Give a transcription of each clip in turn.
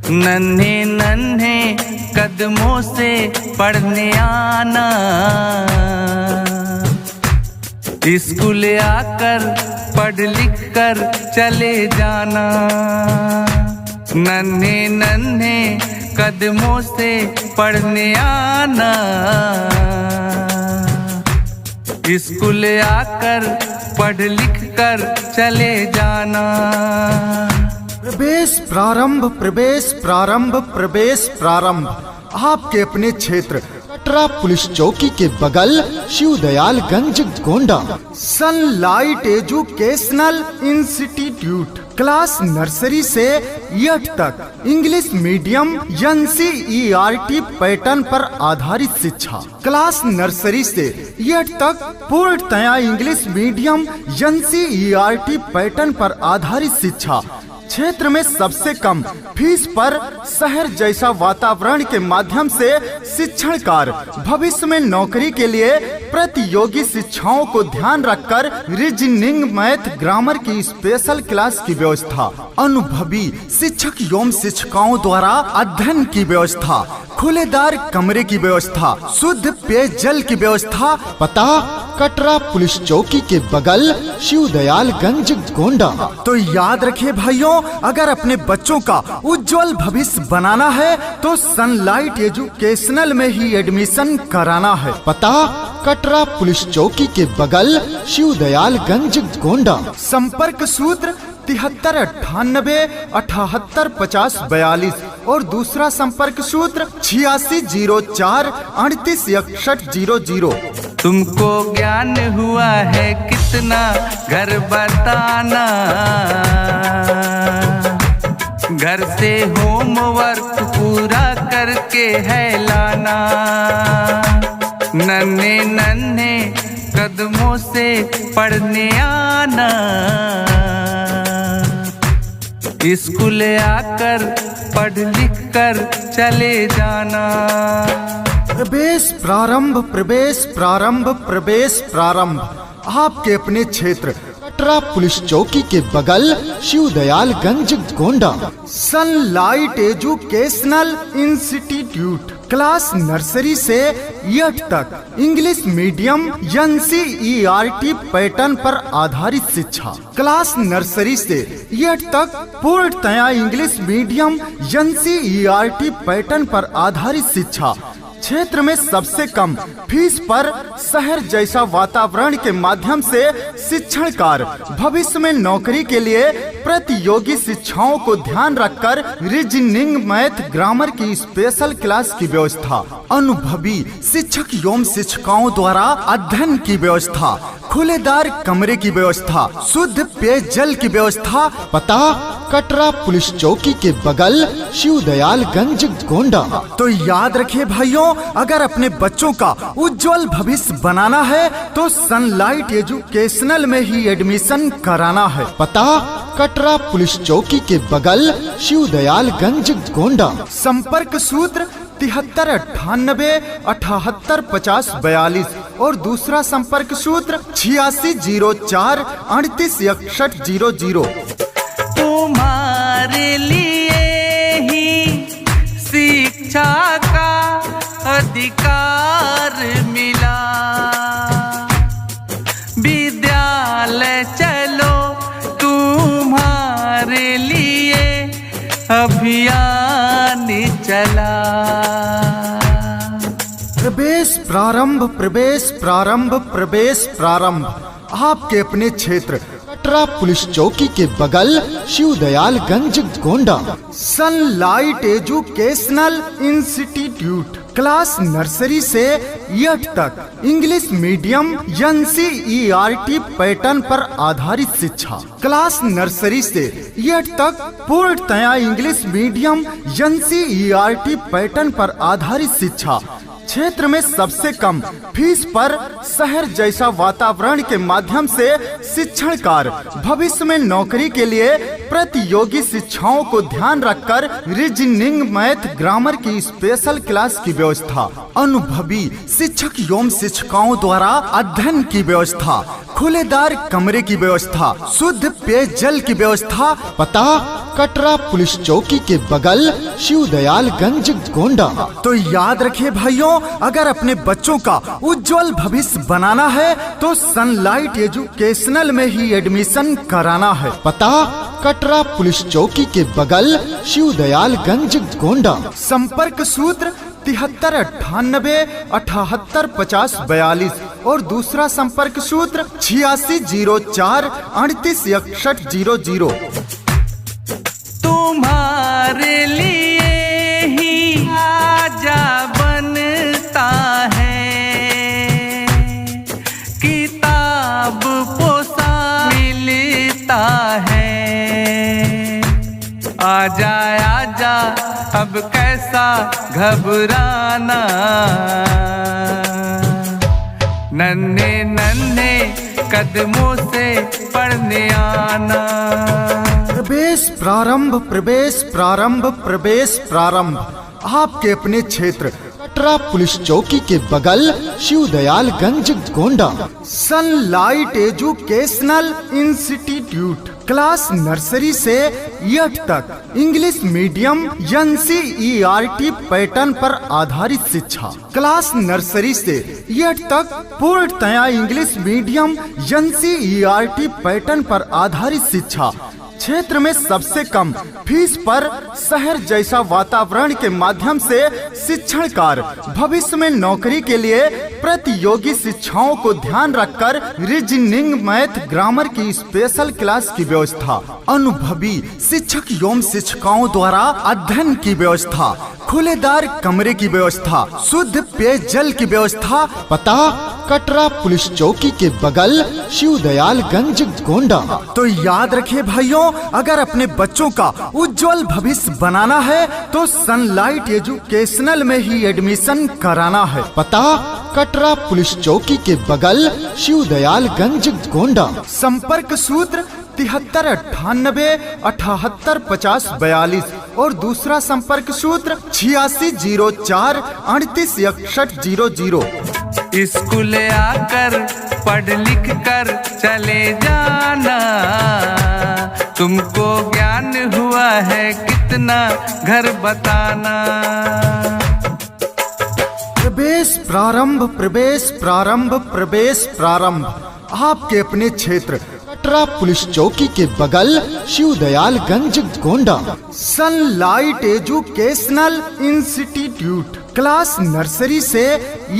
नन्हे नन्हे कदमों से पढ़ने आना, स्कूल आकर पढ़ लिख कर चले जाना। नन्हे नन्हे कदमों से पढ़ने आना, स्कूल आकर पढ़ लिख कर चले जाना। प्रवेश प्रारंभ, प्रवेश प्रारंभ, प्रवेश प्रारंभ। आपके अपने क्षेत्र कटरा पुलिस चौकी के बगल Shivdayalganj Gonda. Sunlight educational institute, class nursery से 8 तक इंग्लिश मीडियम NCERT पैटर्न पर आधारित शिक्षा। क्लास नर्सरी से 8 तक पूर्णतया इंग्लिश मीडियम NCERT पैटर्न पर आधारित शिक्षा। क्षेत्र में सबसे कम फीस पर शहर जैसा वातावरण के माध्यम से शिक्षण कार्य। भविष्य में नौकरी के लिए प्रतियोगी शिक्षाओं को ध्यान रखकर रीजनिंग, मैथ, ग्रामर की स्पेशल क्लास की व्यवस्था। अनुभवी शिक्षक एवं शिक्षिकाओं द्वारा अध्ययन की व्यवस्था। खुलेदार कमरे की व्यवस्था, शुद्ध पेयजल की व्यवस्था। पता कटरा पुलिस चौकी के बगल शिवदयालगंज गोंडा। तो याद रखिए भाइयों, अगर अपने बच्चों का उज्जवल भविष्य बनाना है तो सनलाइट एजुकेशनल में ही एडमिशन कराना है। पता कटरा पुलिस चौकी के बगल शिवदयालगंज गोंडा। संपर्क सूत्र 7398 78 50 42 और दूसरा संपर्क सूत्र 8604 38 61 00। तुमको ज्ञान हुआ है कितना घर बताना, घर से होमवर्क पूरा करके है लाना। नन्हे नन्हे कदमों से पढ़ने आना, स्कूल आकर पढ़ लिख कर चले जाना। प्रवेश प्रारंभ, प्रवेश प्रारंभ, प्रवेश प्रारंभ। आपके अपने क्षेत्र कटरा पुलिस चौकी के बगल Shivdayalganj Gonda. Sunlight educational institute, class nursery से 8 तक इंग्लिश मीडियम NCERT पैटर्न पर आधारित शिक्षा। क्लास नर्सरी से 8 तक पूर्णतया इंग्लिश मीडियम NCERT पैटर्न पर आधारित शिक्षा। क्षेत्र में सबसे कम फीस पर शहर जैसा वातावरण के माध्यम से शिक्षण कार्य। भविष्य में नौकरी के लिए प्रतियोगी शिक्षाओं को ध्यान रखकर रीजनिंग, मैथ, ग्रामर की स्पेशल क्लास की व्यवस्था। अनुभवी शिक्षक एवं शिक्षिकाओं द्वारा अध्ययन की व्यवस्था। खुलेदार कमरे की व्यवस्था, शुद्ध पेयजल की व्यवस्था। पता कटरा पुलिस चौकी के बगल शिवदयालगंज गोंडा। तो याद रखिए भाइयों, अगर अपने बच्चों का उज्जवल भविष्य बनाना है तो सनलाइट एजुकेशनल में ही एडमिशन कराना है। पता कटरा पुलिस चौकी के बगल शिवदयालगंज गोंडा। संपर्क सूत्र 7398 78 50 42 और दूसरा संपर्क सूत्र 8604 38 61 00। तुम्हारे लिए ही शिक्षा का अधिकार मिला, विद्यालय चलो तुम्हारे लिए अभियान चला। प्रवेश प्रारंभ, प्रवेश प्रारंभ, प्रवेश प्रारंभ। आपके अपने क्षेत्र कटरा पुलिस चौकी के बगल Shivdayalganj Gonda. Sunlight educational institute, class nursery से 8 तक इंग्लिश मीडियम NCERT पैटर्न पर आधारित शिक्षा। क्लास नर्सरी से 8 तक पूर्णतया इंग्लिश मीडियम NCERT पैटर्न पर आधारित शिक्षा। क्षेत्र में सबसे कम फीस पर शहर जैसा वातावरण के माध्यम से शिक्षण कार्य। भविष्य में नौकरी के लिए प्रतियोगी शिक्षाओं को ध्यान रखकर रीजनिंग, मैथ, ग्रामर की स्पेशल क्लास की व्यवस्था। अनुभवी शिक्षक एवं शिक्षिकाओं द्वारा अध्ययन की व्यवस्था। खुलेदार कमरे की व्यवस्था, शुद्ध पेयजल की व्यवस्था। पता कटरा पुलिस चौकी के बगल शिवदयालगंज गोंडा। तो याद रखिए भाइयों, अगर अपने बच्चों का उज्जवल भविष्य बनाना है तो सनलाइट एजुकेशनल में ही एडमिशन कराना है। पता कटरा पुलिस चौकी के बगल शिवदयालगंज गोंडा। संपर्क सूत्र 7398585042 और दूसरा संपर्क सूत्र 8604386100। तुम्हारे लिए ही राजा बनता है, किताब पोसा मिलता है। आजा आजा अब कैसा घबराना, नन्हे नन्हे कदमों से पढ़ने आना। प्रवेश प्रारंभ, प्रवेश प्रारंभ, प्रवेश प्रारंभ। आपके अपने क्षेत्र कटरा पुलिस चौकी के बगल Shivdayalganj Gonda. Sunlight educational institute class nursery से 8 तक इंग्लिश मीडियम NCERT पैटर्न पर आधारित शिक्षा। क्लास नर्सरी से 8 तक पूर्णतया इंग्लिश मीडियम NCERT पैटर्न पर आधारित शिक्षा। क्षेत्र में सबसे कम फीस पर शहर जैसा वातावरण के माध्यम से शिक्षण कार्य। भविष्य में नौकरी के लिए प्रतियोगी शिक्षाओं को ध्यान रखकर रीजनिंग, मैथ, ग्रामर की स्पेशल क्लास की व्यवस्था। अनुभवी शिक्षक एवं शिक्षिकाओं द्वारा अध्ययन की व्यवस्था। खुलेदार कमरे की व्यवस्था। शुद्ध पेयजल की व्यवस्था। पता कटरा पुलिस चौकी के बगल शिवदयालगंज गोंडा। तो याद रखिए भाइयों, अगर अपने बच्चों का उज्जवल भविष्य बनाना है तो सनलाइट एजुकेशनल में ही एडमिशन कराना है। पता कटरा पुलिस चौकी के बगल शिवदयालगंज गोंडा। संपर्क सूत्र 7398585042 और दूसरा संपर्क सूत्र 8604386100। स्कूल आकर पढ़ लिख कर चले जाना, तुमको ज्ञान हुआ है कितना घर बताना। प्रवेश प्रारंभ, प्रवेश प्रारंभ, प्रवेश प्रारंभ। आपके अपने क्षेत्र कटरा पुलिस चौकी के बगल Shivdayalganj Gonda. Sunlight educational institute class nursery से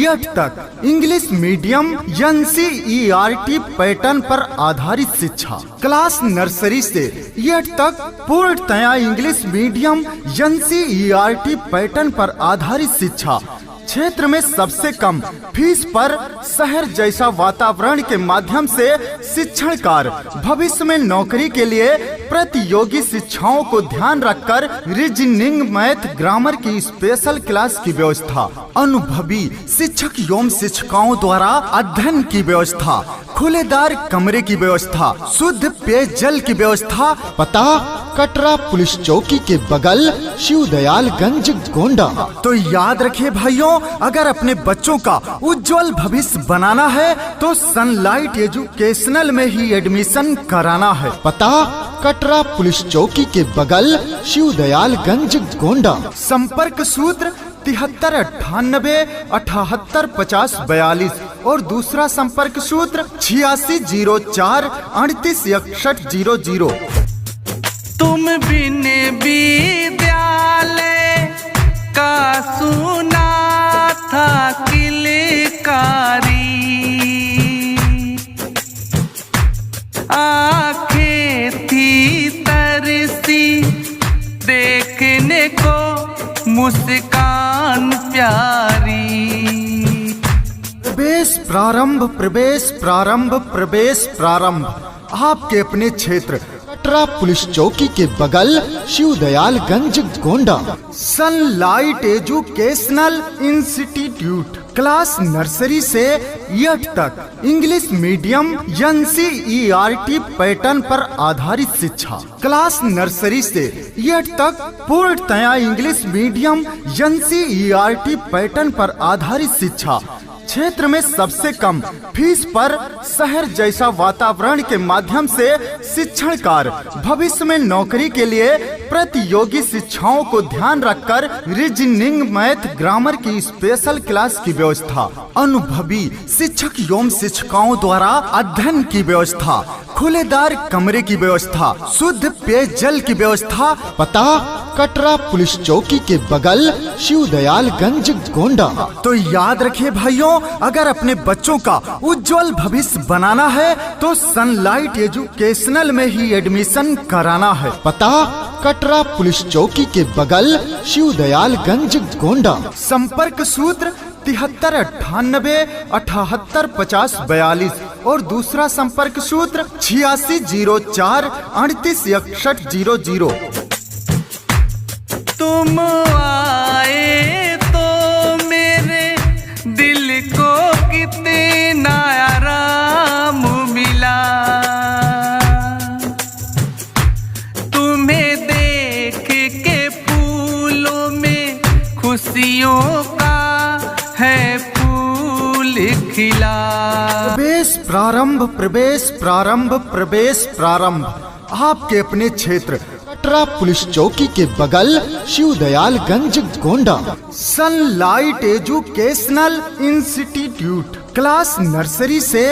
8 तक इंग्लिश मीडियम NCERT पैटर्न पर आधारित शिक्षा। क्लास नर्सरी से 8 तक पूर्णतया इंग्लिश मीडियम NCERT पैटर्न पर आधारित शिक्षा। क्षेत्र में सबसे कम फीस पर शहर जैसा वातावरण के माध्यम से शिक्षण कार्य। भविष्य में नौकरी के लिए प्रतियोगी शिक्षाओं को ध्यान रखकर रीजनिंग, मैथ, ग्रामर की स्पेशल क्लास की व्यवस्था। अनुभवी शिक्षक एवं शिक्षिकाओं द्वारा अध्ययन की व्यवस्था। खुलेदार कमरे की व्यवस्था। शुद्ध पेयजल की व्यवस्था। पता कटरा पुलिस चौकी के बगल शिवदयालगंज गोंडा। तो याद रखिए भाइयों, अगर अपने बच्चों का उज्जवल भविष्य बनाना है तो सनलाइट एजुकेशनल में ही एडमिशन कराना है। पता कटरा पुलिस चौकी के बगल शिवदयालगंज गोंडा। संपर्क सूत्र 7398585042 और दूसरा संपर्क सूत्र 8604386100। तुम बिन विद्यालय का सुना था किलकारी, आंखें थी तरसी देखने को मुस्कान प्यारी। प्रवेश प्रारंभ, प्रवेश प्रारंभ, प्रवेश प्रारंभ। आपके अपने क्षेत्र कटरा पुलिस चौकी के बगल Shivdayalganj Gonda. Sunlight educational institute class nursery से 8 तक इंग्लिश मीडियम NCERT पैटर्न पर आधारित शिक्षा। क्लास नर्सरी से 8 तक पूर्णतया इंग्लिश मीडियम NCERT पैटर्न पर आधारित शिक्षा। क्षेत्र में सबसे कम फीस पर शहर जैसा वातावरण के माध्यम से शिक्षण कार्य, भविष्य में नौकरी के लिए प्रतियोगी शिक्षाओं को ध्यान रखकर रीजनिंग, मैथ, ग्रामर की स्पेशल क्लास की व्यवस्था, अनुभवी शिक्षक एवं शिक्षिकाओं द्वारा अध्ययन की व्यवस्था, खुलेदार कमरे की व्यवस्था, शुद्ध पेयजल की व्यवस्था। पता कटरा पुलिस चौकी के बगल, शिवदयालगंज, गोंडा। तो याद रखिए भाइयों, अगर अपने बच्चों का उज्जवल भविष्य बनाना है तो सनलाइट एजुकेशनल में ही एडमिशन कराना है। पता कटरा पुलिस चौकी के बगल, शिवदयालगंज, गोंडा। संपर्क सूत्र 7398585042 और दूसरा संपर्क सूत्र 8604386100। तुम आए तो मेरे दिल को कितना आराम मिला, तुम्हें देख के फूलों में खुशियों का है फूल खिला। प्रवेश प्रारंभ, प्रवेश प्रारंभ, प्रवेश प्रारंभ। आपके अपने क्षेत्र कटरा पुलिस चौकी के बगल, Shivdayalganj, Gonda. Sunlight educational institute. Class nursery से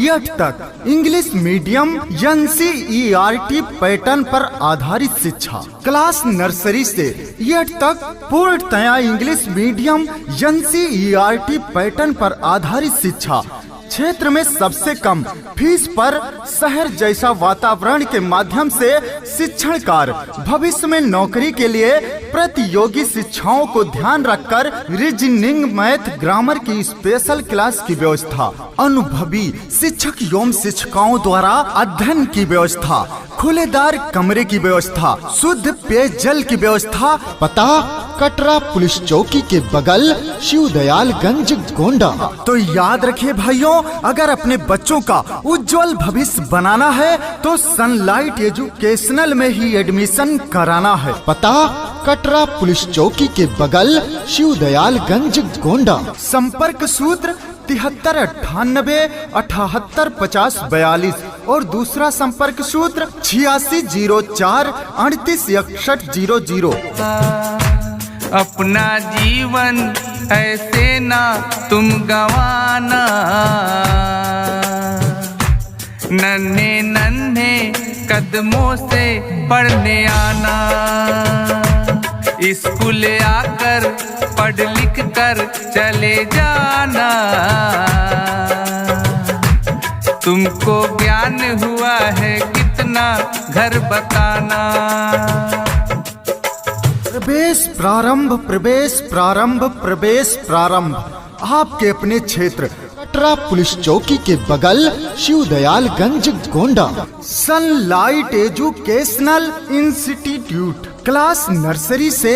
8 तक इंग्लिश मीडियम NCERT पैटर्न पर आधारित शिक्षा। क्लास नर्सरी से 8 तक पूर्णतया इंग्लिश मीडियम NCERT पैटर्न पर आधारित शिक्षा। क्षेत्र में सबसे कम फीस पर शहर जैसा वातावरण के माध्यम से शिक्षण कार्य, भविष्य में नौकरी के लिए प्रतियोगी शिक्षाओं को ध्यान रखकर रीजनिंग, मैथ, ग्रामर की स्पेशल क्लास की व्यवस्था, अनुभवी शिक्षक एवं शिक्षिकाओं द्वारा अध्ययन की व्यवस्था, खुलेदार कमरे की व्यवस्था, शुद्ध पेयजल की व्यवस्था। पता कटरा पुलिस चौकी के बगल, शिवदयालगंज, गोंडा। तो याद रखिए भाइयों, अगर अपने बच्चों का उज्जवल भविष्य बनाना है तो सनलाइट एजुकेशनल में ही एडमिशन कराना है। पता कटरा पुलिस चौकी के बगल, शिवदयालगंज, गोंडा। संपर्क सूत्र 7398585042 और दूसरा संपर्क सूत्र 8604386100। अपना जीवन ऐसे ना तुम गवाना, नन्हे नन्हे कदमों से पढ़ने आना, स्कूल आकर पढ़ लिख कर चले जाना, तुमको ज्ञान हुआ है कितना घर बताना। प्रवेश प्रारंभ, प्रवेश प्रारंभ, प्रवेश प्रारंभ। आपके अपने क्षेत्र कटरा पुलिस चौकी के बगल, Shivdayalganj, Gonda. Sunlight educational institute. Class nursery से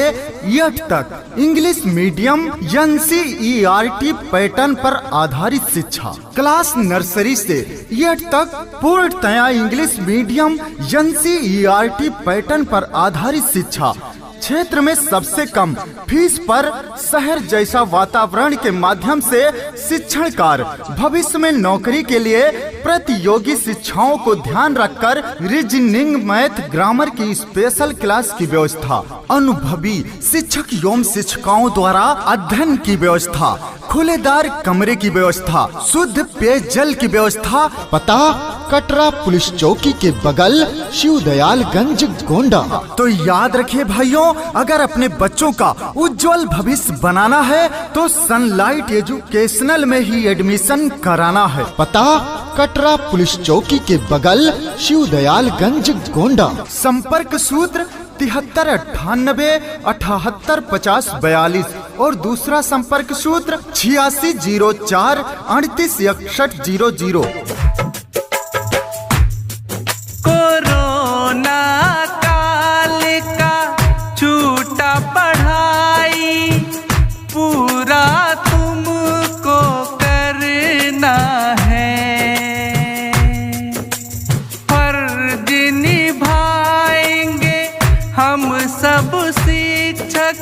8 तक इंग्लिश मीडियम NCERT पैटर्न पर आधारित शिक्षा। क्लास नर्सरी से 8 तक पूर्णतया इंग्लिश मीडियम NCERT पैटर्न पर आधारित शिक्षा। क्षेत्र में सबसे कम फीस पर शहर जैसा वातावरण के माध्यम से शिक्षण कार्य, भविष्य में नौकरी के लिए प्रतियोगी शिक्षाओं को ध्यान रखकर रीजनिंग, मैथ, ग्रामर की स्पेशल क्लास की व्यवस्था, अनुभवी शिक्षक एवं शिक्षिकाओं द्वारा अध्ययन की व्यवस्था, खुलेदार कमरे की व्यवस्था, शुद्ध पेयजल की व्यवस्था। पता कटरा पुलिस चौकी के बगल, शिवदयालगंज, गोंडा। तो याद रखिए भाइयों, अगर अपने बच्चों का उज्जवल भविष्य बनाना है तो सनलाइट एजुकेशनल में ही एडमिशन कराना है। पता कटरा पुलिस चौकी के बगल, शिवदयालगंज, गोंडा। संपर्क सूत्र 7398585042 और दूसरा संपर्क सूत्र 8604386100। कोरोना काल का छूटा पढ़ाई पूरा तुमको करना है, फर्ज निभाएंगे हम सब शिक्षक,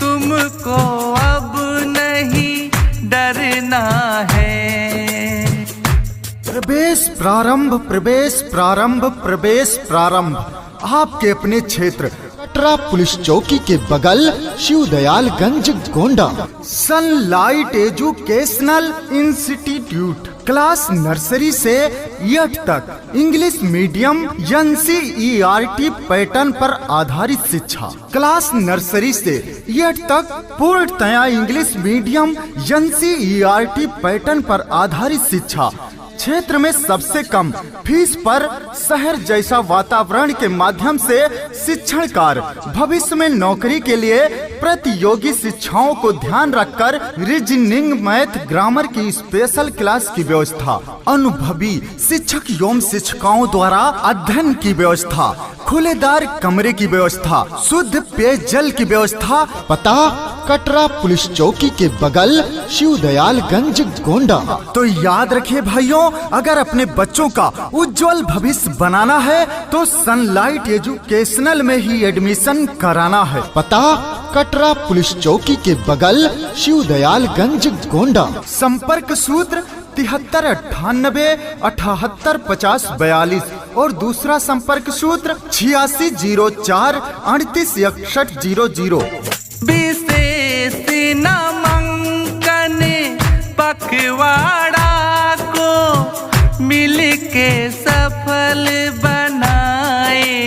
तुमको अब नहीं डरना प्रवेश प्रारंभ आपके अपने क्षेत्र कटरा पुलिस चौकी के बगल Shivdayalganj Gonda. Sunlight educational institute class nursery से 8 तक इंग्लिश मीडियम NCERT पैटर्न पर आधारित शिक्षा। क्लास नर्सरी से 8 तक पूर्णतया इंग्लिश मीडियम NCERT पैटर्न पर आधारित शिक्षा। क्षेत्र में सबसे कम फीस पर शहर जैसा वातावरण के माध्यम से शिक्षण कार्य। भविष्य में नौकरी के लिए प्रतियोगी शिक्षाओं को ध्यान रखकर रीजनिंग, मैथ, ग्रामर की स्पेशल क्लास की व्यवस्था। अनुभवी शिक्षक एवं शिक्षिकाओं द्वारा अध्ययन की व्यवस्था। खुलेदार कमरे की व्यवस्था। शुद्ध पेयजल की व्यवस्था। पता कटरा पुलिस चौकी के बगल शिवदयालगंज गोंडा। तो याद रखिए भाइयों, अगर अपने बच्चों का उज्जवल भविष्य बनाना है तो सनलाइट एजुकेशनल में ही एडमिशन कराना है। पता कटरा पुलिस चौकी के बगल शिवदयालगंज गोंडा। संपर्क सूत्र 7398 78 50 42 और दूसरा संपर्क सूत्र 8604 38 61 00। विशेष नामांकन पखवाड़ा को मिल के सफल बनाएंगे।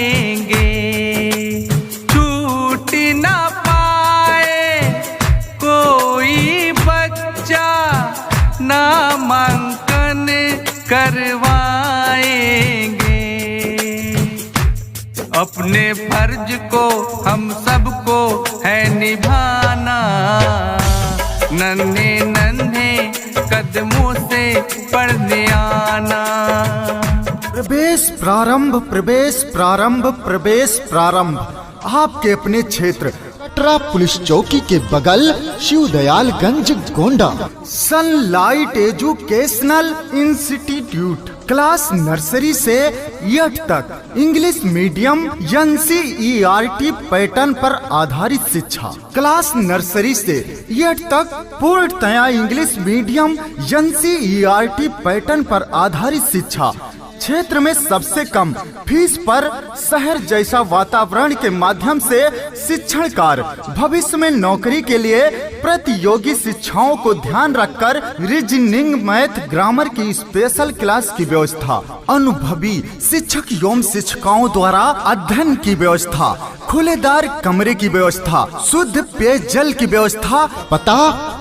छूट ना पाए कोई बच्चा, नामांकन करवाएंगे। अपने फर्ज को हम सबको है निभाना। नन्हे नन्हे कदमों से पढ़ने आना। प्रवेश प्रारंभ आपके अपने क्षेत्र कटरा पुलिस चौकी के बगल Shivdayalganj Gonda. Sunlight educational institute class nursery से 8 तक इंग्लिश मीडियम NCERT पैटर्न पर आधारित शिक्षा। क्लास नर्सरी से 8 तक पूर्णतया इंग्लिश मीडियम NCERT पैटर्न पर आधारित शिक्षा। क्षेत्र में सबसे कम फीस पर शहर जैसा वातावरण के माध्यम से शिक्षण कार्य। भविष्य में नौकरी के लिए प्रतियोगी शिक्षाओं को ध्यान रखकर रीजनिंग, मैथ, ग्रामर की स्पेशल क्लास की व्यवस्था। अनुभवी शिक्षक एवं शिक्षिकाओं द्वारा अध्ययन की व्यवस्था। खुलेदार कमरे की व्यवस्था। शुद्ध पेयजल की व्यवस्था। पता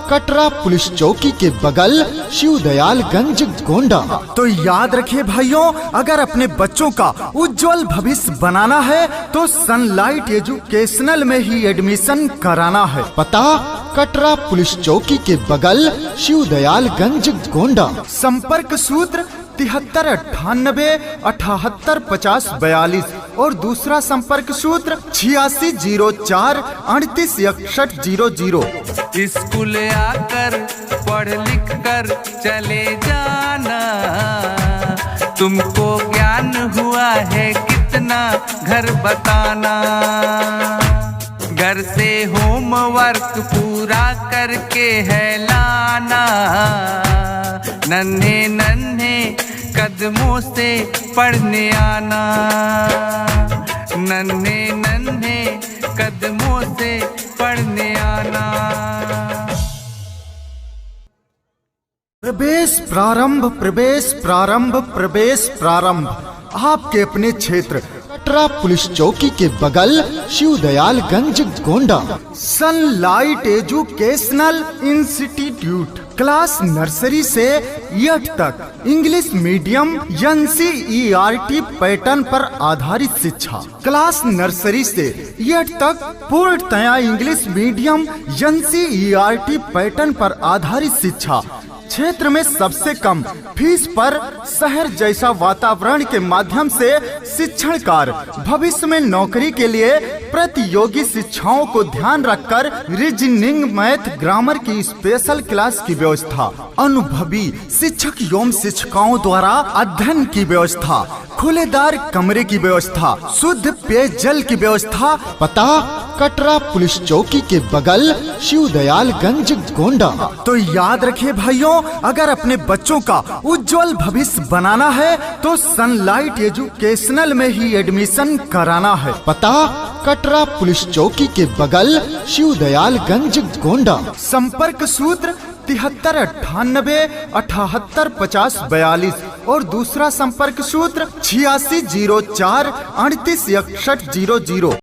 कटरा पुलिस चौकी के बगल शिवदयालगंज गोंडा। तो याद रखिए भाइयों, अगर अपने बच्चों का उज्जवल भविष्य बनाना है तो सनलाइट एजुकेशनल में ही एडमिशन कराना है। पता कटरा पुलिस चौकी के बगल शिवदयालगंज गोंडा। संपर्क सूत्र 7398 78 50 42 और दूसरा संपर्क सूत्र 8604 38 61 00। स्कूल आकर पढ़ लिख कर चले जाना। तुमको ज्ञान हुआ है कितना घर बताना। घर से होमवर्क पूरा करके है लाना। नन्हे नन्हे कदमों से पढ़ने आना। नन्हे नन्हे कदमों से पढ़ने आना। प्रवेश प्रारंभ आपके अपने क्षेत्र कटरा पुलिस चौकी के बगल Shivdayalganj Gonda. Sunlight educational institute class nursery से 8 तक इंग्लिश मीडियम NCERT पैटर्न पर आधारित शिक्षा। क्लास नर्सरी से 8 तक पूर्णतया इंग्लिश मीडियम NCERT पैटर्न पर आधारित शिक्षा। क्षेत्र में सबसे कम फीस पर शहर जैसा वातावरण के माध्यम से शिक्षण कार्य। भविष्य में नौकरी के लिए प्रतियोगी शिक्षाओं को ध्यान रखकर रीजनिंग, मैथ, ग्रामर की स्पेशल क्लास की व्यवस्था। अनुभवी शिक्षक एवं शिक्षिकाओं द्वारा अध्ययन की व्यवस्था। खुलेदार कमरे की व्यवस्था। शुद्ध पेयजल की व्यवस्था। पता कटरा पुलिस चौकी के बगल शिवदयालगंज गोंडा। तो याद रखिए भाइयों, अगर अपने बच्चों का उज्जवल भविष्य बनाना है तो सनलाइट एजुकेशनल में ही एडमिशन कराना है। पता कटरा पुलिस चौकी के बगल शिवदयालगंज गोंडा। संपर्क सूत्र 7398 78 50 42 और दूसरा संपर्क सूत्र 8604 38 6100।